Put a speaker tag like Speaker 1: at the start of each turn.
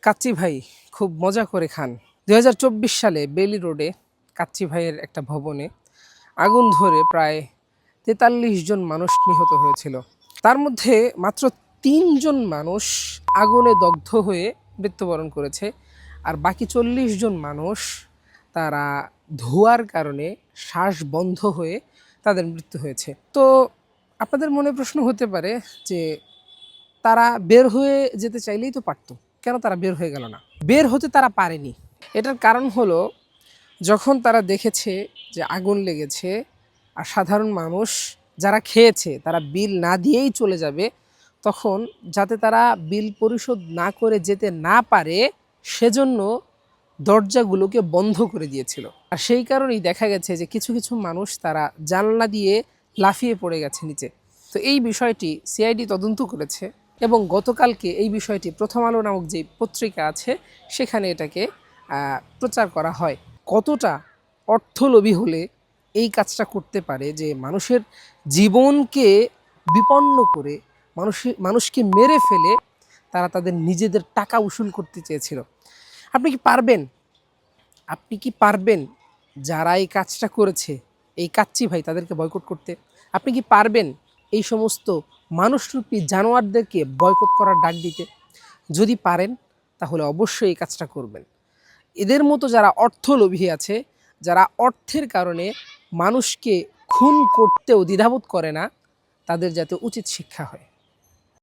Speaker 1: কাচ্চি ভাই খুব মজা করে খান। ২০২৪ সালে বেইলি রোডে কাচ্চি ভাইয়ের একটা ভবনে আগুন ধরে প্রায় ৪৩ জন মানুষ নিহত হয়েছিল। তার মধ্যে মাত্র ৩ জন মানুষ আগুনে দগ্ধ হয়ে মৃত্যুবরণ করেছে। আর বাকি ৪০ জন মানুষ তারা ধোঁয়ার কারণে শ্বাস বন্ধ হয়ে তাদের মৃত্যু হয়েছে। তো আপনাদের মনে প্রশ্ন হতে পারে যে তারা বের হয়ে যেতে চাইলেই তো পারত, কেন তারা বের হয়ে গেল না? বের হতে তারা পারেনি। এটার কারণ হলো, যখন তারা দেখেছে যে আগুন লেগেছে আর সাধারণ মানুষ যারা খেয়েছে তারা বিল না দিয়েই চলে যাবে, তখন যাতে তারা বিল পরিশোধ না করে যেতে না পারে সেজন্য দরজাগুলোকে বন্ধ করে দিয়েছিল। আর সেই কারণেই দেখা গেছে যে কিছু কিছু মানুষ তারা জানলা দিয়ে লাফিয়ে পড়ে গেছে নিচে। তো এই বিষয়টি সিআইডি তদন্ত করেছে এবং গতকালকে এই বিষয়টি প্রথম আলো নামক যে পত্রিকা আছে সেখানে এটাকে প্রচার করা হয়। কতটা অর্থলোভী হলে এই কাজটা করতে পারে যে মানুষের জীবনকে বিপন্ন করে মানুষকে মেরে ফেলে তারা তাদের নিজেদের টাকা উসুল করতে চেয়েছিল। আপনি কি পারবেন যারা এই কাজটা করেছে, এই কাচ্চি ভাই তাদেরকে বয়কট করতে? আপনি কি পারবেন এই সমস্ত মানুষরূপী জানোয়ারদেরকে বয়কট করার ডাক দিতে? যদি পারেন তাহলে অবশ্যই এই কাজটা করবেন। এদের মতো যারা অর্থলোভী আছে, যারা অর্থের কারণে মানুষকে খুন করতেও দ্বিধাবোধ করে না, তাদের যাতে উচিত শিক্ষা হয়।